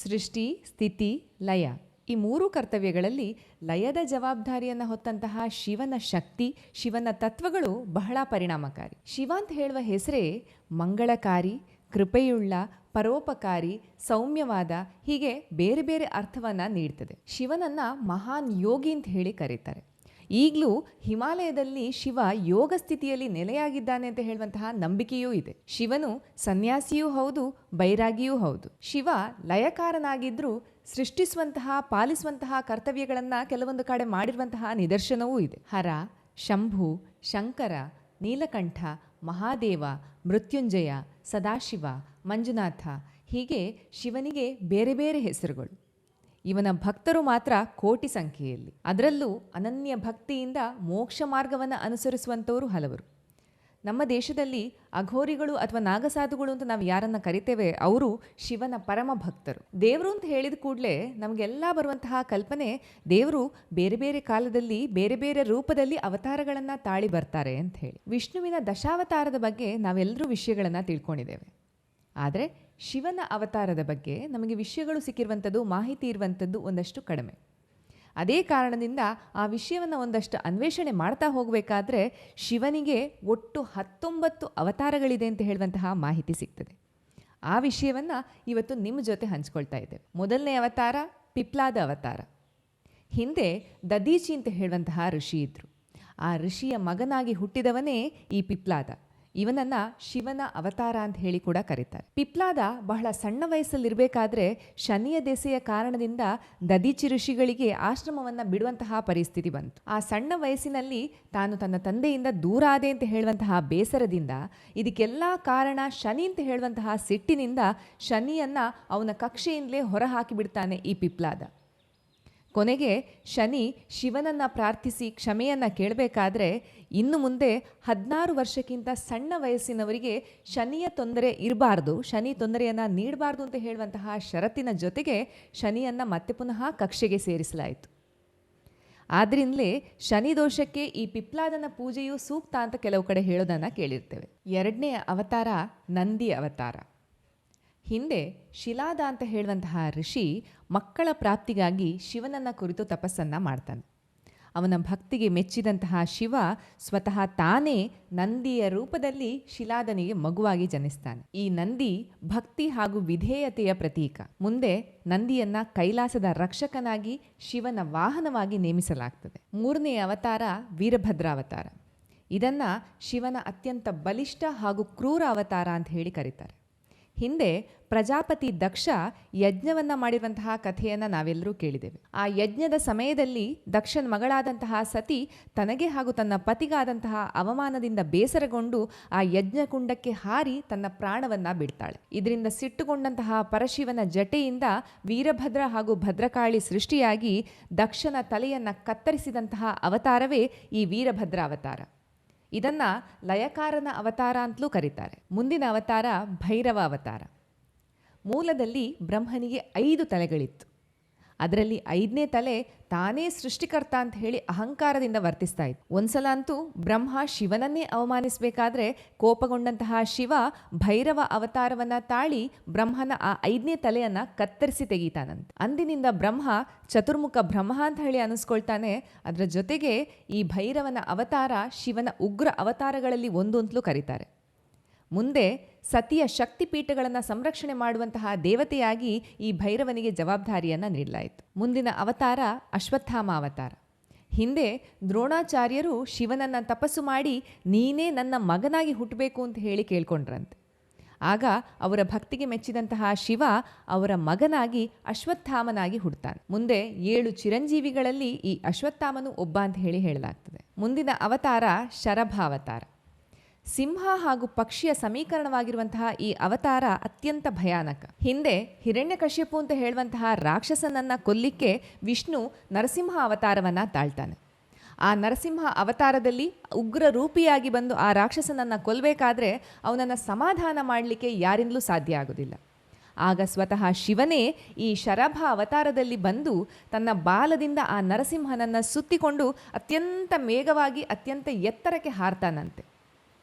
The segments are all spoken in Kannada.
ಸೃಷ್ಟಿ, ಸ್ಥಿತಿ, ಲಯ ಈ ಮೂರು ಕರ್ತವ್ಯಗಳಲ್ಲಿ ಲಯದ ಜವಾಬ್ದಾರಿಯನ್ನು ಹೊತ್ತಂತಹ ಶಿವನ ಶಕ್ತಿ, ಶಿವನ ತತ್ವಗಳು ಬಹಳ ಪರಿಣಾಮಕಾರಿ. ಶಿವ ಅಂತ ಹೇಳುವ ಹೆಸರೇ ಮಂಗಳಕಾರಿ, ಕೃಪೆಯುಳ್ಳ, ಪರೋಪಕಾರಿ, ಸೌಮ್ಯವಾದ ಹೀಗೆ ಬೇರೆ ಬೇರೆ ಅರ್ಥವನ್ನು ನೀಡ್ತದೆ. ಶಿವನನ್ನು ಮಹಾನ್ ಯೋಗಿ ಅಂತ ಹೇಳಿ ಕರೀತಾರೆ. ಈಗಲೂ ಹಿಮಾಲಯದಲ್ಲಿ ಶಿವ ಯೋಗ ಸ್ಥಿತಿಯಲ್ಲಿ ನೆಲೆಯಾಗಿದ್ದಾನೆ ಅಂತ ಹೇಳುವಂತಹ ನಂಬಿಕೆಯೂ ಇದೆ. ಶಿವನು ಸನ್ಯಾಸಿಯೂ ಹೌದು, ಬೈರಾಗಿಯೂ ಹೌದು. ಶಿವ ಲಯಕಾರನಾಗಿದ್ದರೂ ಸೃಷ್ಟಿಸುವಂತಹ, ಪಾಲಿಸುವಂತಹ ಕರ್ತವ್ಯಗಳನ್ನು ಕೆಲವೊಂದು ಕಡೆ ಮಾಡಿರುವಂತಹ ನಿದರ್ಶನವೂ ಇದೆ. ಹರ, ಶಂಭು, ಶಂಕರ, ನೀಲಕಂಠ, ಮಹಾದೇವ, ಮೃತ್ಯುಂಜಯ, ಸದಾಶಿವ, ಮಂಜುನಾಥ ಹೀಗೆ ಶಿವನಿಗೆ ಬೇರೆ ಬೇರೆ ಹೆಸರುಗಳು. ಇವನ ಭಕ್ತರು ಮಾತ್ರ ಕೋಟಿ ಸಂಖ್ಯೆಯಲ್ಲಿ. ಅದರಲ್ಲೂ ಅನನ್ಯ ಭಕ್ತಿಯಿಂದ ಮೋಕ್ಷ ಮಾರ್ಗವನ್ನು ಅನುಸರಿಸುವಂಥವರು ಹಲವರು. ನಮ್ಮ ದೇಶದಲ್ಲಿ ಅಘೋರಿಗಳು ಅಥವಾ ನಾಗಸಾಧುಗಳು ಅಂತ ನಾವು ಯಾರನ್ನು ಕರಿತೇವೆ, ಅವರು ಶಿವನ ಪರಮ ಭಕ್ತರು. ದೇವರು ಅಂತ ಹೇಳಿದ ಕೂಡಲೇ ನಮಗೆಲ್ಲ ಬರುವಂತಹ ಕಲ್ಪನೆ, ದೇವರು ಬೇರೆ ಬೇರೆ ಕಾಲದಲ್ಲಿ ಬೇರೆ ಬೇರೆ ರೂಪದಲ್ಲಿ ಅವತಾರಗಳನ್ನು ತಾಳಿ ಬರ್ತಾರೆ ಅಂತ ಹೇಳಿ. ವಿಷ್ಣುವಿನ ದಶಾವತಾರದ ಬಗ್ಗೆ ನಾವೆಲ್ಲರೂ ವಿಷಯಗಳನ್ನು ತಿಳ್ಕೊಂಡಿದ್ದೇವೆ. ಆದರೆ ಶಿವನ ಅವತಾರದ ಬಗ್ಗೆ ನಮಗೆ ವಿಷಯಗಳು ಸಿಕ್ಕಿರುವಂಥದ್ದು, ಮಾಹಿತಿ ಇರುವಂಥದ್ದು ಒಂದಷ್ಟು ಕಡಿಮೆ. ಅದೇ ಕಾರಣದಿಂದ ಆ ವಿಷಯವನ್ನು ಒಂದಷ್ಟು ಅನ್ವೇಷಣೆ ಮಾಡ್ತಾ ಹೋಗಬೇಕಾದ್ರೆ ಶಿವನಿಗೆ ಒಟ್ಟು 19 ಅವತಾರಗಳಿದೆ ಅಂತ ಹೇಳುವಂತಹ ಮಾಹಿತಿ ಸಿಗ್ತದೆ. ಆ ವಿಷಯವನ್ನು ಇವತ್ತು ನಿಮ್ಮ ಜೊತೆ ಹಂಚ್ಕೊಳ್ತಾ ಇದ್ದೇವೆ. ಮೊದಲನೇ ಅವತಾರ ಪಿಪ್ಲಾದ ಅವತಾರ. ಹಿಂದೆ ದದೀಚಿ ಅಂತ ಹೇಳುವಂತಹ ಋಷಿ ಇದ್ದರು. ಆ ಋಷಿಯ ಮಗನಾಗಿ ಹುಟ್ಟಿದವನೇ ಈ ಪಿಪ್ಲಾದ. ಇವನನ್ನು ಶಿವನ ಅವತಾರ ಅಂತ ಹೇಳಿ ಕೂಡ ಕರೀತಾರೆ. ಪಿಪ್ಲಾದ ಬಹಳ ಸಣ್ಣ ವಯಸ್ಸಲ್ಲಿರಬೇಕಾದ್ರೆ ಶನಿಯ ದೆಸೆಯ ಕಾರಣದಿಂದ ದದೀಚಿ ಋಷಿಗಳಿಗೆ ಆಶ್ರಮವನ್ನು ಬಿಡುವಂತಹ ಪರಿಸ್ಥಿತಿ ಬಂತು. ಆ ಸಣ್ಣ ವಯಸ್ಸಿನಲ್ಲಿ ತಾನು ತನ್ನ ತಂದೆಯಿಂದ ದೂರ ಆದೆ ಅಂತ ಹೇಳುವಂತಹ ಬೇಸರದಿಂದ, ಇದಕ್ಕೆಲ್ಲ ಕಾರಣ ಶನಿ ಅಂತ ಹೇಳುವಂತಹ ಸಿಟ್ಟಿನಿಂದ ಶನಿಯನ್ನು ಅವನ ಕಕ್ಷೆಯಿಂದಲೇ ಹೊರಹಾಕಿಬಿಡ್ತಾನೆ ಈ ಪಿಪ್ಲಾದ. ಕೊನೆಗೆ ಶನಿ ಶಿವನನ್ನು ಪ್ರಾರ್ಥಿಸಿ ಕ್ಷಮೆಯನ್ನು ಕೇಳಬೇಕಾದ್ರೆ, ಇನ್ನು ಮುಂದೆ 16 ವರ್ಷಕ್ಕಿಂತ ಸಣ್ಣ ವಯಸ್ಸಿನವರಿಗೆ ಶನಿಯ ತೊಂದರೆ ಇರಬಾರ್ದು, ಶನಿ ತೊಂದರೆಯನ್ನು ನೀಡಬಾರ್ದು ಅಂತ ಹೇಳುವಂತಹ ಷರತ್ತಿನ ಜೊತೆಗೆ ಶನಿಯನ್ನು ಮತ್ತೆ ಪುನಃ ಕಕ್ಷೆಗೆ ಸೇರಿಸಲಾಯಿತು. ಆದ್ದರಿಂದಲೇ ಶನಿ ದೋಷಕ್ಕೆ ಈ ಪಿಪ್ಲಾದನ ಪೂಜೆಯು ಸೂಕ್ತ ಅಂತ ಕೆಲವು ಕಡೆ ಹೇಳೋದನ್ನು ಕೇಳಿರ್ತೇವೆ. ಎರಡನೇ ಅವತಾರ ನಂದಿ ಅವತಾರ. ಹಿಂದೆ ಶಿಲಾದ ಅಂತ ಹೇಳುವಂತಹ ಋಷಿ ಮಕ್ಕಳ ಪ್ರಾಪ್ತಿಗಾಗಿ ಶಿವನನ್ನು ಕುರಿತು ತಪಸ್ಸನ್ನು ಮಾಡ್ತಾನೆ. ಅವನ ಭಕ್ತಿಗೆ ಮೆಚ್ಚಿದಂತಹ ಶಿವ ಸ್ವತಃ ತಾನೇ ನಂದಿಯ ರೂಪದಲ್ಲಿ ಶಿಲಾದನಿಗೆ ಮಗುವಾಗಿ ಜನಿಸ್ತಾನೆ. ಈ ನಂದಿ ಭಕ್ತಿ ಹಾಗೂ ವಿಧೇಯತೆಯ ಪ್ರತೀಕ. ಮುಂದೆ ನಂದಿಯನ್ನ ಕೈಲಾಸದ ರಕ್ಷಕನಾಗಿ ಶಿವನ ವಾಹನವಾಗಿ ನೇಮಿಸಲಾಗ್ತದೆ. ಮೂರನೇ ಅವತಾರ ವೀರಭದ್ರಾವತಾರ. ಇದನ್ನ ಶಿವನ ಅತ್ಯಂತ ಬಲಿಷ್ಠ ಹಾಗೂ ಕ್ರೂರ ಅವತಾರ ಅಂತ ಹೇಳಿ ಕರೀತಾರೆ. ಹಿಂದೆ ಪ್ರಜಾಪತಿ ದಕ್ಷ ಯಜ್ಞವನ್ನು ಮಾಡಿರುವಂತಹ ಕಥೆಯನ್ನು ನಾವೆಲ್ಲರೂ ಕೇಳಿದ್ದೇವೆ. ಆ ಯಜ್ಞದ ಸಮಯದಲ್ಲಿ ದಕ್ಷನ ಮಗಳಾದಂತಹ ಸತಿ ತನಗೆ ಹಾಗೂ ತನ್ನ ಪತಿಗಾದಂತಹ ಅವಮಾನದಿಂದ ಬೇಸರಗೊಂಡು ಆ ಯಜ್ಞಕುಂಡಕ್ಕೆ ಹಾರಿ ತನ್ನ ಪ್ರಾಣವನ್ನು ಬಿಡ್ತಾಳೆ. ಇದರಿಂದ ಸಿಟ್ಟುಗೊಂಡಂತಹ ಪರಶಿವನ ಜಟೆಯಿಂದ ವೀರಭದ್ರ ಹಾಗೂ ಭದ್ರಕಾಳಿ ಸೃಷ್ಟಿಯಾಗಿ ದಕ್ಷನ ತಲೆಯನ್ನು ಕತ್ತರಿಸಿದಂತಹ ಅವತಾರವೇ ಈ ವೀರಭದ್ರ ಅವತಾರ. ಇದನ್ನ ಲಯಕಾರನ ಅವತಾರ ಅಂತಲೂ ಕರೀತಾರೆ. ಮುಂದಿನ ಅವತಾರ ಭೈರವ ಅವತಾರ. ಮೂಲದಲ್ಲಿ ಬ್ರಹ್ಮನಿಗೆ 5 ತಲೆಗಳಿತ್ತು. ಅದರಲ್ಲಿ 5ನೇ ತಲೆ ತಾನೇ ಸೃಷ್ಟಿಕರ್ತ ಅಂತ ಹೇಳಿ ಅಹಂಕಾರದಿಂದ ವರ್ತಿಸ್ತಾ ಇತ್ತು. ಒಂದ್ಸಲ ಅಂತೂ ಬ್ರಹ್ಮ ಶಿವನನ್ನೇ ಅವಮಾನಿಸಬೇಕಾದ್ರೆ ಕೋಪಗೊಂಡಂತಹ ಶಿವ ಭೈರವ ಅವತಾರವನ್ನ ತಾಳಿ ಬ್ರಹ್ಮನ ಆ 5ನೇ ತಲೆಯನ್ನ ಕತ್ತರಿಸಿ ತೆಗೀತಾನಂತೆ. ಅಂದಿನಿಂದ ಬ್ರಹ್ಮ ಚತುರ್ಮುಖ ಬ್ರಹ್ಮ ಅಂತ ಹೇಳಿ ಅನಿಸ್ಕೊಳ್ತಾನೆ. ಅದರ ಜೊತೆಗೆ ಈ ಭೈರವನ ಅವತಾರ ಶಿವನ ಉಗ್ರ ಅವತಾರಗಳಲ್ಲಿ ಒಂದು ಅಂತಲೂ ಕರೀತಾರೆ. ಮುಂದೆ ಸತಿಯ ಶಕ್ತಿಪೀಠಗಳನ್ನು ಸಂರಕ್ಷಣೆ ಮಾಡುವಂತಹ ದೇವತೆಯಾಗಿ ಈ ಭೈರವನಿಗೆ ಜವಾಬ್ದಾರಿಯನ್ನು ನೀಡಲಾಯಿತು. ಮುಂದಿನ ಅವತಾರ ಅಶ್ವತ್ಥಾಮ ಅವತಾರ. ಹಿಂದೆ ದ್ರೋಣಾಚಾರ್ಯರು ಶಿವನನ್ನು ತಪಸ್ಸು ಮಾಡಿ ನೀನೇ ನನ್ನ ಮಗನಾಗಿ ಹುಟ್ಟಬೇಕು ಅಂತ ಹೇಳಿ ಕೇಳ್ಕೊಂಡ್ರಂತೆ. ಆಗ ಅವರ ಭಕ್ತಿಗೆ ಮೆಚ್ಚಿದಂತಹ ಶಿವ ಅವರ ಮಗನಾಗಿ ಅಶ್ವತ್ಥಾಮನಾಗಿ ಹುಡ್ತಾನೆ. ಮುಂದೆ 7 ಚಿರಂಜೀವಿಗಳಲ್ಲಿ ಈ ಅಶ್ವತ್ಥಾಮನು ಒಬ್ಬ ಅಂತ ಹೇಳಿ ಹೇಳಲಾಗ್ತದೆ. ಮುಂದಿನ ಅವತಾರ ಶರಭ ಅವತಾರ. ಸಿಂಹ ಹಾಗೂ ಪಕ್ಷಿಯ ಸಮೀಕರಣವಾಗಿರುವಂತಹ ಈ ಅವತಾರ ಅತ್ಯಂತ ಭಯಾನಕ. ಹಿಂದೆ ಹಿರಣ್ಯಕಶ್ಯಪು ಅಂತ ಹೇಳುವಂತಹ ರಾಕ್ಷಸನನ್ನು ಕೊಲ್ಲಿಕ್ಕೆ ವಿಷ್ಣು ನರಸಿಂಹ ಅವತಾರವನ್ನು ತಾಳ್ತಾನೆ. ಆ ನರಸಿಂಹ ಅವತಾರದಲ್ಲಿ ಉಗ್ರ ರೂಪಿಯಾಗಿ ಬಂದು ಆ ರಾಕ್ಷಸನನ್ನು ಕೊಲ್ಲಬೇಕಾದ್ರೆ ಅವನನ್ನು ಸಮಾಧಾನ ಮಾಡಲಿಕ್ಕೆ ಯಾರಿಂದಲೂ ಸಾಧ್ಯ ಆಗೋದಿಲ್ಲ. ಆಗ ಸ್ವತಃ ಶಿವನೇ ಈ ಶರಭ ಅವತಾರದಲ್ಲಿ ಬಂದು ತನ್ನ ಬಾಲದಿಂದ ಆ ನರಸಿಂಹನನ್ನು ಸುತ್ತಿಕೊಂಡು ಅತ್ಯಂತ ವೇಗವಾಗಿ ಅತ್ಯಂತ ಎತ್ತರಕ್ಕೆ ಹಾರ್ತಾನಂತೆ.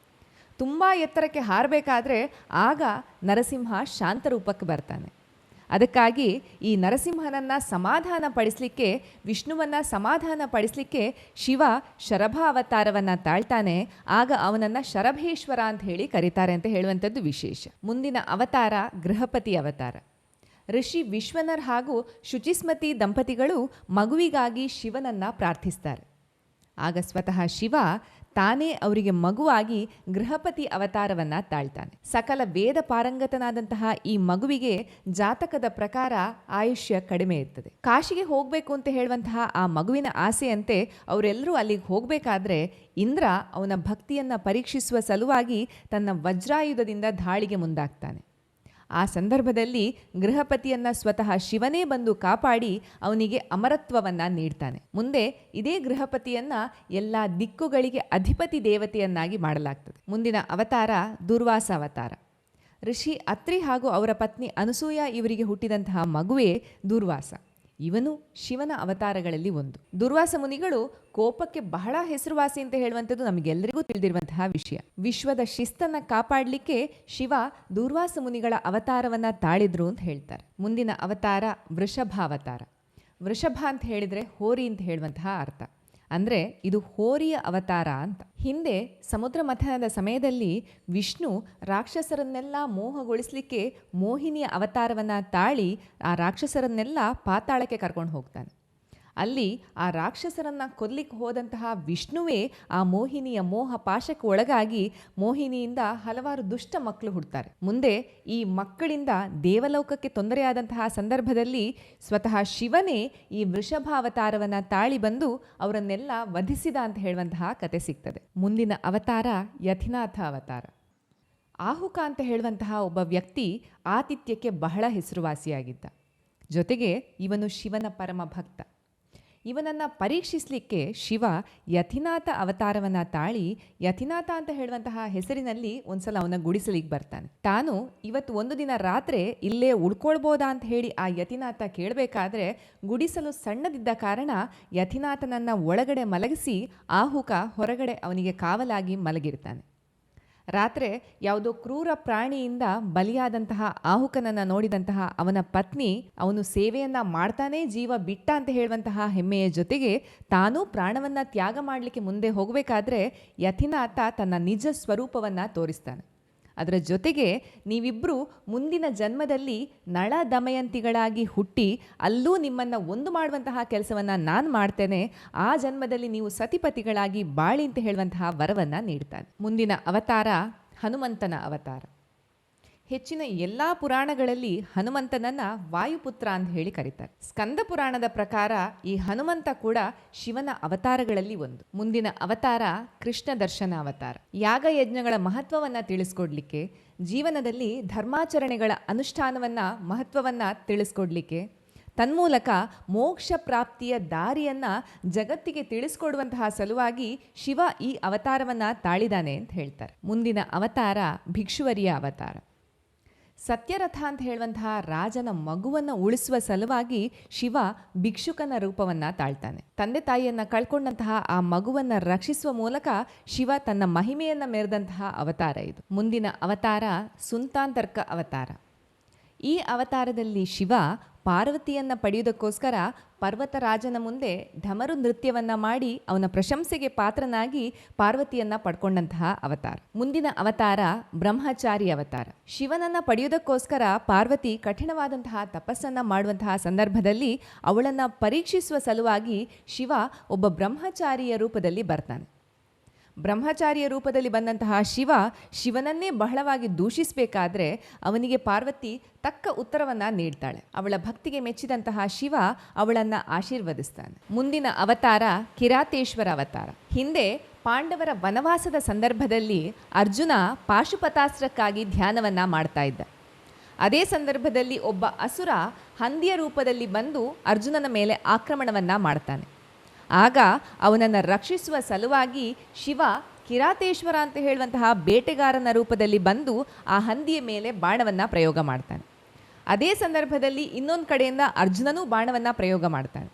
ತುಂಬ ಎತ್ತರಕ್ಕೆ ಹಾರಬೇಕಾದ್ರೆ ಆಗ ನರಸಿಂಹ ಶಾಂತರೂಪಕ್ಕೆ ಬರ್ತಾನೆ. ಅದಕ್ಕಾಗಿ ಈ ನರಸಿಂಹನನ್ನ ಸಮಾಧಾನ ಪಡಿಸಲಿಕ್ಕೆ, ವಿಷ್ಣುವನ್ನ ಸಮಾಧಾನ ಪಡಿಸಲಿಕ್ಕೆ ಶಿವ ಶರಭ ಅವತಾರವನ್ನ ತಾಳ್ತಾನೆ. ಆಗ ಅವನನ್ನ ಶರಭೇಶ್ವರ ಅಂತ ಹೇಳಿ ಕರೀತಾರೆ ಅಂತ ಹೇಳುವಂಥದ್ದು ವಿಶೇಷ. ಮುಂದಿನ ಅವತಾರ ಗೃಹಪತಿ ಅವತಾರ. ಋಷಿ ವಿಶ್ವನರ್ ಹಾಗೂ ಶುಚಿಸ್ಮತಿ ದಂಪತಿಗಳು ಮಗುವಿಗಾಗಿ ಶಿವನನ್ನ ಪ್ರಾರ್ಥಿಸ್ತಾರೆ. ಆಗ ಸ್ವತಃ ಶಿವ ತಾನೇ ಅವರಿಗೆ ಮಗುವಾಗಿ ಗೃಹಪತಿ ಅವತಾರವನ್ನ ತಾಳ್ತಾನೆ. ಸಕಲ ವೇದ ಪಾರಂಗತನಾದಂತಹ ಈ ಮಗುವಿಗೆ ಜಾತಕದ ಪ್ರಕಾರ ಆಯುಷ್ಯ ಕಡಿಮೆ ಇರ್ತದೆ. ಕಾಶಿಗೆ ಹೋಗಬೇಕು ಅಂತ ಹೇಳುವಂತಹ ಆ ಮಗುವಿನ ಆಸೆಯಂತೆ ಅವರೆಲ್ಲರೂ ಅಲ್ಲಿಗೆ ಹೋಗಬೇಕಾದ್ರೆ ಇಂದ್ರ ಅವನ ಭಕ್ತಿಯನ್ನ ಪರೀಕ್ಷಿಸುವ ಸಲುವಾಗಿ ತನ್ನ ವಜ್ರಾಯುಧದಿಂದ ಧಾಳಿಗೆ ಮುಂದಾಗ್ತಾನೆ. ಆ ಸಂದರ್ಭದಲ್ಲಿ ಗೃಹಪತಿಯನ್ನ ಸ್ವತಃ ಶಿವನೇ ಬಂದು ಕಾಪಾಡಿ ಅವನಿಗೆ ಅಮರತ್ವವನ್ನ ನೀಡ್ತಾನೆ. ಮುಂದೆ ಇದೇ ಗೃಹಪತಿಯನ್ನ ಎಲ್ಲ ದಿಕ್ಕುಗಳಿಗೆ ಅಧಿಪತಿ ದೇವತೆಯನ್ನಾಗಿ ಮಾಡಲಾಗ್ತದೆ. ಮುಂದಿನ ಅವತಾರ ದುರ್ವಾಸ ಅವತಾರ. ಋಷಿ ಅತ್ರಿ ಹಾಗೂ ಅವರ ಪತ್ನಿ ಅನಸೂಯ ಇವರಿಗೆ ಹುಟ್ಟಿದಂತಹ ಮಗುವೇ ದುರ್ವಾಸ. ಇವನು ಶಿವನ ಅವತಾರಗಳಲ್ಲಿ ಒಂದು. ದುರ್ವಾಸ ಮುನಿಗಳು ಕೋಪಕ್ಕೆ ಬಹಳ ಹೆಸರುವಾಸಿ ಅಂತ ಹೇಳುವಂಥದ್ದು ನಮಗೆಲ್ಲರಿಗೂ ತಿಳಿದಿರುವಂತಹ ವಿಷಯ. ವಿಶ್ವದ ಶಿಸ್ತನ್ನ ಕಾಪಾಡಲಿಕ್ಕೆ ಶಿವ ದುರ್ವಾಸ ಮುನಿಗಳ ಅವತಾರವನ್ನ ತಾಳಿದ್ರು ಅಂತ ಹೇಳ್ತಾರೆ. ಮುಂದಿನ ಅವತಾರ ವೃಷಭ ಅವತಾರ. ವೃಷಭ ಅಂತ ಹೇಳಿದ್ರೆ ಹೋರಿ ಅಂತ ಹೇಳುವಂತಹ ಅರ್ಥ. ಅಂದರೆ ಇದು ಹೋರಿಯ ಅವತಾರ ಅಂತ. ಹಿಂದೆ ಸಮುದ್ರ ಮಥನದ ಸಮಯದಲ್ಲಿ ವಿಷ್ಣು ರಾಕ್ಷಸರನ್ನೆಲ್ಲ ಮೋಹಗೊಳಿಸಲಿಕ್ಕೆ ಮೋಹಿನಿಯ ಅವತಾರವನ್ನು ತಾಳಿ ಆ ರಾಕ್ಷಸರನ್ನೆಲ್ಲ ಪಾತಾಳಕ್ಕೆ ಕರ್ಕೊಂಡು ಹೋಗ್ತಾನೆ. ಅಲ್ಲಿ ಆ ರಾಕ್ಷಸರನ್ನು ಕೊಲ್ಲಿಕ್ಕೆ ಹೋದಂತಹ ವಿಷ್ಣುವೇ ಆ ಮೋಹಿನಿಯ ಮೋಹ ಪಾಶಕ್ಕೆ ಒಳಗಾಗಿ ಮೋಹಿನಿಯಿಂದ ಹಲವಾರು ದುಷ್ಟ ಮಕ್ಕಳು ಹುಡ್ತಾರೆ. ಮುಂದೆ ಈ ಮಕ್ಕಳಿಂದ ದೇವಲೋಕಕ್ಕೆ ತೊಂದರೆಯಾದಂತಹ ಸಂದರ್ಭದಲ್ಲಿ ಸ್ವತಃ ಶಿವನೇ ಈ ವೃಷಭ ಅವತಾರವನ್ನು ತಾಳಿ ಬಂದು ಅವರನ್ನೆಲ್ಲ ವಧಿಸಿದ ಅಂತ ಹೇಳುವಂತಹ ಕತೆ ಸಿಗ್ತದೆ. ಮುಂದಿನ ಅವತಾರ ಯತಿನಾಥ ಅವತಾರ. ಆಹುಕ ಅಂತ ಹೇಳುವಂತಹ ಒಬ್ಬ ವ್ಯಕ್ತಿ ಆತಿಥ್ಯಕ್ಕೆ ಬಹಳ ಹೆಸರುವಾಸಿಯಾಗಿದ್ದ. ಜೊತೆಗೆ ಇವನು ಶಿವನ ಪರಮ ಭಕ್ತ. ಇವನನ್ನು ಪರೀಕ್ಷಿಸಲಿಕ್ಕೆ ಶಿವ ಯತಿನಾಥ ಅವತಾರವನ್ನು ತಾಳಿ ಯತಿನಾಥ ಅಂತ ಹೇಳುವಂತಹ ಹೆಸರಿನಲ್ಲಿ ಒಂದ್ಸಲ ಅವನ ಗುಡಿಸಲಿಕ್ಕೆ ಬರ್ತಾನೆ. ತಾನು ಇವತ್ತು ಒಂದು ದಿನ ರಾತ್ರಿ ಇಲ್ಲೇ ಉಳ್ಕೊಳ್ಬೋದಾ ಅಂತ ಹೇಳಿ ಆ ಯತಿನಾಥ ಕೇಳಬೇಕಾದ್ರೆ ಗುಡಿಸಲು ಸಣ್ಣದಿದ್ದ ಕಾರಣ ಯತಿನಾಥನನ್ನು ಒಳಗಡೆ ಮಲಗಿಸಿ ಆಹುಕ ಹೊರಗಡೆ ಅವನಿಗೆ ಕಾವಲಾಗಿ ಮಲಗಿರ್ತಾನೆ. ರಾತ್ರಿ ಯಾವುದೋ ಕ್ರೂರ ಪ್ರಾಣಿಯಿಂದ ಬಲಿಯಾದಂತಹ ಆಹುಕನನ್ನು ನೋಡಿದಂತಹ ಅವನ ಪತ್ನಿ ಅವನು ಸೇವೆಯನ್ನ ಮಾಡ್ತಾನೇ ಜೀವ ಬಿಟ್ಟ ಅಂತ ಹೇಳುವಂತಹ ಹೆಮ್ಮೆಯ ಜೊತೆಗೆ ತಾನೂ ಪ್ರಾಣವನ್ನ ತ್ಯಾಗ ಮಾಡಲಿಕ್ಕೆ ಮುಂದೆ ಹೋಗಬೇಕಾದ್ರೆ ಯತಿನಾಥ ತನ್ನ ನಿಜ ಸ್ವರೂಪವನ್ನ ತೋರಿಸ್ತಾನೆ. ಅದರ ಜೊತೆಗೆ ನೀವಿಬ್ಬರು ಮುಂದಿನ ಜನ್ಮದಲ್ಲಿ ನಳ ದಮಯಂತಿಗಳಾಗಿ ಹುಟ್ಟಿ ಅಲ್ಲೂ ನಿಮ್ಮನ್ನು ಒಂದು ಮಾಡುವಂತಹ ಕೆಲಸವನ್ನು ನಾನು ಮಾಡ್ತೇನೆ, ಆ ಜನ್ಮದಲ್ಲಿ ನೀವು ಸತಿಪತಿಗಳಾಗಿ ಬಾಳಿ ಅಂತ ಹೇಳುವಂತಹ ವರವನ್ನು ನೀಡ್ತಾನೆ. ಮುಂದಿನ ಅವತಾರ ಹನುಮಂತನ ಅವತಾರ. ಹೆಚ್ಚಿನ ಎಲ್ಲ ಪುರಾಣಗಳಲ್ಲಿ ಹನುಮಂತನನ್ನ ವಾಯುಪುತ್ರ ಅಂತ ಹೇಳಿ ಕರೀತಾರೆ. ಸ್ಕಂದ ಪುರಾಣದ ಪ್ರಕಾರ ಈ ಹನುಮಂತ ಕೂಡ ಶಿವನ ಅವತಾರಗಳಲ್ಲಿ ಒಂದು. ಮುಂದಿನ ಅವತಾರ ಕೃಷ್ಣ ದರ್ಶನ ಅವತಾರ. ಯಾಗ ಯಜ್ಞಗಳ ಮಹತ್ವವನ್ನ ತಿಳಿಸ್ಕೊಡ್ಲಿಕ್ಕೆ, ಜೀವನದಲ್ಲಿ ಧರ್ಮಾಚರಣೆಗಳ ಅನುಷ್ಠಾನವನ್ನ ಮಹತ್ವವನ್ನ ತಿಳಿಸ್ಕೊಡ್ಲಿಕ್ಕೆ, ತನ್ಮೂಲಕ ಮೋಕ್ಷ ಪ್ರಾಪ್ತಿಯ ದಾರಿಯನ್ನ ಜಗತ್ತಿಗೆ ತಿಳಿಸ್ಕೊಡುವಂತಹ ಸಲುವಾಗಿ ಶಿವ ಈ ಅವತಾರವನ್ನ ತಾಳಿದಾನೆ ಅಂತ ಹೇಳ್ತಾರೆ. ಮುಂದಿನ ಅವತಾರ ಭಿಕ್ಷುವರಿಯ ಅವತಾರ. ಸತ್ಯರಥ ಅಂತ ಹೇಳುವಂತಹ ರಾಜನ ಮಗುವನ್ನು ಉಳಿಸುವ ಸಲುವಾಗಿ ಶಿವ ಭಿಕ್ಷುಕನ ರೂಪವನ್ನು ತಾಳ್ತಾನೆ. ತಂದೆ ತಾಯಿಯನ್ನು ಕಳ್ಕೊಂಡಂತಹ ಆ ಮಗುವನ್ನು ರಕ್ಷಿಸುವ ಮೂಲಕ ಶಿವ ತನ್ನ ಮಹಿಮೆಯನ್ನು ಮೆರೆದಂತಹ ಅವತಾರ ಇದು. ಮುಂದಿನ ಅವತಾರ ಸುಂತಾಂತರ್ಕ ಅವತಾರ. ಈ ಅವತಾರದಲ್ಲಿ ಶಿವ ಪಾರ್ವತಿಯನ್ನು ಪಡೆಯುವುದಕ್ಕೋಸ್ಕರ ಪರ್ವತರಾಜನ ಮುಂದೆ ಢಮರು ನೃತ್ಯವನ್ನ ಮಾಡಿ ಅವನ ಪ್ರಶಂಸೆಗೆ ಪಾತ್ರನಾಗಿ ಪಾರ್ವತಿಯನ್ನ ಪಡ್ಕೊಂಡಂತಹ ಅವತಾರ. ಮುಂದಿನ ಅವತಾರ ಬ್ರಹ್ಮಚಾರಿ ಅವತಾರ. ಶಿವನನ್ನ ಪಡೆಯುವುದಕ್ಕೋಸ್ಕರ ಪಾರ್ವತಿ ಕಠಿಣವಾದಂತಹ ತಪಸ್ಸನ್ನ ಮಾಡುವಂತಹ ಸಂದರ್ಭದಲ್ಲಿ ಅವಳನ್ನ ಪರೀಕ್ಷಿಸುವ ಸಲುವಾಗಿ ಶಿವ ಒಬ್ಬ ಬ್ರಹ್ಮಚಾರಿಯ ರೂಪದಲ್ಲಿ ಬರ್ತಾನೆ. ಬ್ರಹ್ಮಚಾರಿಯ ರೂಪದಲ್ಲಿ ಬಂದಂತಹ ಶಿವನನ್ನೇ ಬಹಳವಾಗಿ ದೂಷಿಸಬೇಕಾದ್ರೆ ಅವನಿಗೆ ಪಾರ್ವತಿ ತಕ್ಕ ಉತ್ತರವನ್ನ ನೀಡ್ತಾಳೆ. ಅವಳ ಭಕ್ತಿಗೆ ಮೆಚ್ಚಿದಂತಹ ಶಿವ ಅವಳನ್ನ ಆಶೀರ್ವದಿಸ್ತಾನೆ. ಮುಂದಿನ ಅವತಾರ ಕಿರಾತೇಶ್ವರ ಅವತಾರ. ಹಿಂದೆ ಪಾಂಡವರ ವನವಾಸದ ಸಂದರ್ಭದಲ್ಲಿ ಅರ್ಜುನ ಪಾಶುಪತಾಸ್ತ್ರಕ್ಕಾಗಿ ಧ್ಯಾನವನ್ನ ಮಾಡ್ತಾ ಇದ್ದ. ಅದೇ ಸಂದರ್ಭದಲ್ಲಿ ಒಬ್ಬ ಅಸುರ ಹಂದಿಯ ರೂಪದಲ್ಲಿ ಬಂದು ಅರ್ಜುನನ ಮೇಲೆ ಆಕ್ರಮಣವನ್ನ ಮಾಡ್ತಾನೆ. ಆಗ ಅವನನ್ನು ರಕ್ಷಿಸುವ ಸಲುವಾಗಿ ಶಿವ ಕಿರಾತೇಶ್ವರ ಅಂತ ಹೇಳುವಂತಹ ಬೇಟೆಗಾರನ ರೂಪದಲ್ಲಿ ಬಂದು ಆ ಹಂದಿಯ ಮೇಲೆ ಬಾಣವನ್ನು ಪ್ರಯೋಗ ಮಾಡ್ತಾನೆ. ಅದೇ ಸಂದರ್ಭದಲ್ಲಿ ಇನ್ನೊಂದು ಕಡೆಯಿಂದ ಅರ್ಜುನನೂ ಬಾಣವನ್ನು ಪ್ರಯೋಗ ಮಾಡ್ತಾನೆ.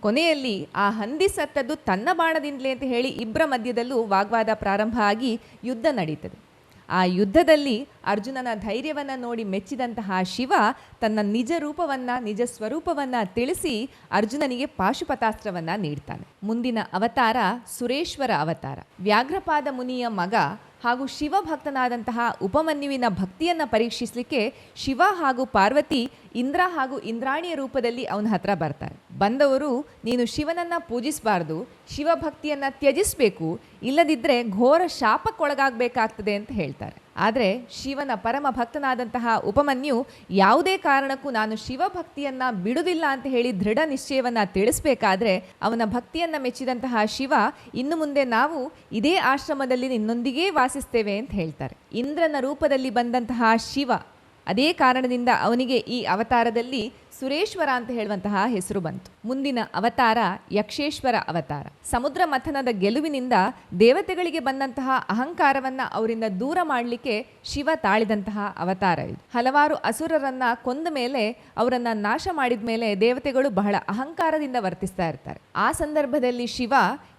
ಕೊನೆಯಲ್ಲಿ ಆ ಹಂದಿ ಸತ್ತದ್ದು ತನ್ನ ಬಾಣದಿಂದಲೇ ಅಂತ ಹೇಳಿ ಇಬ್ಬರ ಮಧ್ಯದಲ್ಲೂ ವಾಗ್ವಾದ ಪ್ರಾರಂಭ ಆಗಿ ಯುದ್ಧ ನಡೀತದೆ. ಆ ಯುದ್ಧದಲ್ಲಿ ಅರ್ಜುನನ ಧೈರ್ಯವನ್ನು ನೋಡಿ ಮೆಚ್ಚಿದಂತಹ ಶಿವ ತನ್ನ ನಿಜ ರೂಪವನ್ನು ನಿಜ ಸ್ವರೂಪವನ್ನು ತಿಳಿಸಿ ಅರ್ಜುನನಿಗೆ ಪಾಶುಪತಾಸ್ತ್ರವನ್ನು ನೀಡ್ತಾನೆ. ಮುಂದಿನ ಅವತಾರ ಸುರೇಶ್ವರ ಅವತಾರ. ವ್ಯಾಘ್ರಪಾದ ಮುನಿಯ ಮಗ ಹಾಗೂ ಶಿವಭಕ್ತನಾದಂತಹ ಉಪಮನ್ಯುವಿನ ಭಕ್ತಿಯನ್ನು ಪರೀಕ್ಷಿಸಲಿಕ್ಕೆ ಶಿವ ಹಾಗೂ ಪಾರ್ವತಿ ಇಂದ್ರ ಹಾಗೂ ಇಂದ್ರಾಣಿಯ ರೂಪದಲ್ಲಿ ಅವನ ಹತ್ರ ಬರ್ತಾರೆ. ಬಂದವರು, ನೀನು ಶಿವನನ್ನು ಪೂಜಿಸಬಾರ್ದು, ಶಿವಭಕ್ತಿಯನ್ನು ತ್ಯಜಿಸಬೇಕು, ಇಲ್ಲದಿದ್ದರೆ ಘೋರ ಶಾಪಕ್ಕೊಳಗಾಗಬೇಕಾಗ್ತದೆ ಅಂತ ಹೇಳ್ತಾರೆ. ಆದರೆ ಶಿವನ ಪರಮ ಭಕ್ತನಾದಂತಹ ಉಪಮನ್ಯು ಯಾವುದೇ ಕಾರಣಕ್ಕೂ ನಾನು ಶಿವಭಕ್ತಿಯನ್ನು ಬಿಡುವುದಿಲ್ಲ ಅಂತ ಹೇಳಿ ದೃಢ ನಿಶ್ಚಯವನ್ನು ತಿಳಿಸಬೇಕಾದ್ರೆ ಅವನ ಭಕ್ತಿಯನ್ನು ಮೆಚ್ಚಿದಂತಹ ಶಿವ, ಇನ್ನು ಮುಂದೆ ನಾವು ಇದೇ ಆಶ್ರಮದಲ್ಲಿ ನಿನ್ನೊಂದಿಗೇ ವಾಸಿಸ್ತೇವೆ ಅಂತ ಹೇಳ್ತಾರೆ. ಇಂದ್ರನ ರೂಪದಲ್ಲಿ ಬಂದಂತಹ ಶಿವ, ಅದೇ ಕಾರಣದಿಂದ ಅವನಿಗೆ ಈ ಅವತಾರದಲ್ಲಿ ಸುರೇಶ್ವರ ಅಂತ ಹೇಳುವಂತಹ ಹೆಸರು ಬಂತು. ಮುಂದಿನ ಅವತಾರ ಯಕ್ಷೇಶ್ವರ ಅವತಾರ. ಸಮುದ್ರ ಮಥನದ ಗೆಲುವಿನಿಂದ ದೇವತೆಗಳಿಗೆ ಬಂದಂತಹ ಅಹಂಕಾರವನ್ನ ಅವರಿಂದ ದೂರ ಮಾಡಲಿಕ್ಕೆ ಶಿವ ತಾಳಿದಂತಹ ಅವತಾರ ಇದು. ಹಲವಾರು ಅಸುರರನ್ನ ಕೊಂದ ಮೇಲೆ, ಅವರನ್ನ ನಾಶ ಮಾಡಿದ ಮೇಲೆ ದೇವತೆಗಳು ಬಹಳ ಅಹಂಕಾರದಿಂದ ವರ್ತಿಸ್ತಾ ಇರ್ತಾರೆ. ಆ ಸಂದರ್ಭದಲ್ಲಿ ಶಿವ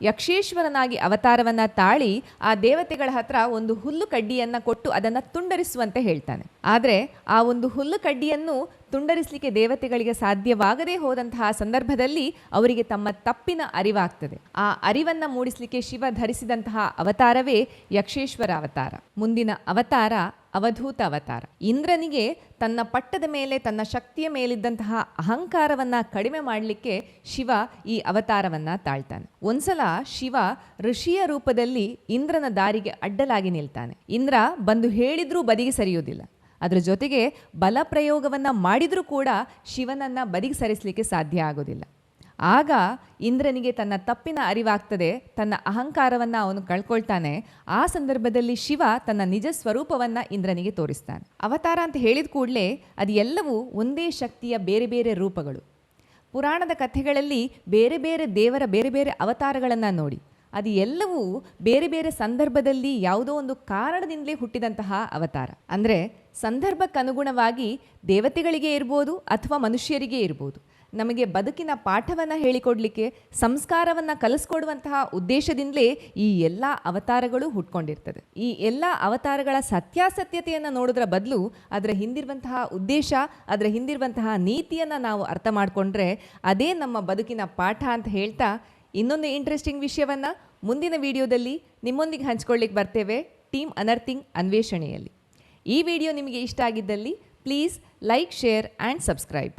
ಯಕ್ಷೇಶ್ವರನಾಗಿ ಅವತಾರವನ್ನ ತಾಳಿ ಆ ದೇವತೆಗಳ ಹತ್ರ ಒಂದು ಹುಲ್ಲು ಕಡ್ಡಿಯನ್ನ ಕೊಟ್ಟು ಅದನ್ನ ತುಂಡರಿಸುವಂತೆ ಹೇಳ್ತಾನೆ. ಆದರೆ ಆ ಒಂದು ಹುಲ್ಲು ಕಡ್ಡಿಯನ್ನು ತುಂಡರಿಸಲಿಕ್ಕೆ ದೇವತೆಗಳಿಗೆ ಸಾಧ್ಯವಾಗದೇ ಹೋದಂತಹ ಸಂದರ್ಭದಲ್ಲಿ ಅವರಿಗೆ ತಮ್ಮ ತಪ್ಪಿನ ಅರಿವಾಗ್ತದೆ. ಆ ಅರಿವನ್ನು ಮೂಡಿಸಲಿಕ್ಕೆ ಶಿವ ಧರಿಸಿದಂತಹ ಅವತಾರವೇ ಯಕ್ಷೇಶ್ವರ ಅವತಾರ. ಮುಂದಿನ ಅವತಾರ ಅವಧೂತ ಅವತಾರ. ಇಂದ್ರನಿಗೆ ತನ್ನ ಪಟ್ಟದ ಮೇಲೆ, ತನ್ನ ಶಕ್ತಿಯ ಮೇಲಿದ್ದಂತಹ ಅಹಂಕಾರವನ್ನು ಕಡಿಮೆ ಮಾಡಲಿಕ್ಕೆ ಶಿವ ಈ ಅವತಾರವನ್ನು ತಾಳ್ತಾನೆ. ಒಂದ್ಸಲ ಶಿವ ಋಷಿಯ ರೂಪದಲ್ಲಿ ಇಂದ್ರನ ದಾರಿಗೆ ಅಡ್ಡಲಾಗಿ ನಿಲ್ತಾನೆ. ಇಂದ್ರ ಬಂದು ಹೇಳಿದ್ರೂ ಬದಿಗೆ ಸರಿಯೋದಿಲ್ಲ. ಅದರ ಜೊತೆಗೆ ಬಲ ಪ್ರಯೋಗವನ್ನು ಮಾಡಿದರೂ ಕೂಡ ಶಿವನನ್ನು ಬದಿಗೆ ಸರಿಸಲಿಕ್ಕೆ ಸಾಧ್ಯ ಆಗೋದಿಲ್ಲ. ಆಗ ಇಂದ್ರನಿಗೆ ತನ್ನ ತಪ್ಪಿನ ಅರಿವಾಗ್ತದೆ, ತನ್ನ ಅಹಂಕಾರವನ್ನು ಅವನು ಕಳ್ಕೊಳ್ತಾನೆ. ಆ ಸಂದರ್ಭದಲ್ಲಿ ಶಿವ ತನ್ನ ನಿಜ ಸ್ವರೂಪವನ್ನು ಇಂದ್ರನಿಗೆ ತೋರಿಸ್ತಾನೆ. ಅವತಾರ ಅಂತ ಹೇಳಿದ ಕೂಡಲೇ ಅದು ಎಲ್ಲವೂ ಒಂದೇ ಶಕ್ತಿಯ ಬೇರೆ ಬೇರೆ ರೂಪಗಳು. ಪುರಾಣದ ಕಥೆಗಳಲ್ಲಿ ಬೇರೆ ಬೇರೆ ದೇವರ ಬೇರೆ ಬೇರೆ ಅವತಾರಗಳನ್ನು ನೋಡಿ, ಅದು ಎಲ್ಲವೂ ಬೇರೆ ಬೇರೆ ಸಂದರ್ಭದಲ್ಲಿ ಯಾವುದೋ ಒಂದು ಕಾರಣದಿಂದಲೇ ಹುಟ್ಟಿದಂತಹ ಅವತಾರ. ಅಂದರೆ ಸಂದರ್ಭಕ್ಕನುಗುಣವಾಗಿ ದೇವತೆಗಳಿಗೆ ಇರ್ಬೋದು ಅಥವಾ ಮನುಷ್ಯರಿಗೆ ಇರ್ಬೋದು, ನಮಗೆ ಬದುಕಿನ ಪಾಠವನ್ನು ಹೇಳಿಕೊಡ್ಲಿಕ್ಕೆ, ಸಂಸ್ಕಾರವನ್ನು ಕಲಿಸ್ಕೊಡುವಂತಹ ಉದ್ದೇಶದಿಂದಲೇ ಈ ಎಲ್ಲ ಅವತಾರಗಳು ಹುಟ್ಕೊಂಡಿರ್ತದೆ. ಈ ಎಲ್ಲ ಅವತಾರಗಳ ಸತ್ಯಾಸತ್ಯತೆಯನ್ನು ನೋಡೋದ್ರ ಬದಲು ಅದರ ಹಿಂದಿರುವಂತಹ ಉದ್ದೇಶ, ಅದರ ಹಿಂದಿರುವಂತಹ ನೀತಿಯನ್ನು ನಾವು ಅರ್ಥ ಮಾಡಿಕೊಂಡ್ರೆ ಅದೇ ನಮ್ಮ ಬದುಕಿನ ಪಾಠ ಅಂತ ಹೇಳ್ತಾ, ಇನ್ನೊಂದು ಇಂಟ್ರೆಸ್ಟಿಂಗ್ ವಿಷಯವನ್ನು ಮುಂದಿನ ವಿಡಿಯೋದಲ್ಲಿ ನಿಮ್ಮೊಂದಿಗೆ ಹಂಚ್ಕೊಳ್ಳಿಕ್ಕೆ ಬರ್ತೇವೆ ಟೀಮ್ ಅನರ್ಥಿಂಗ್ ಅನ್ವೇಷಣೆಯಲ್ಲಿ. ಈ ವಿಡಿಯೋ ನಿಮಗೆ ಇಷ್ಟ ಆಗಿದ್ದಲ್ಲಿ please like, share and subscribe.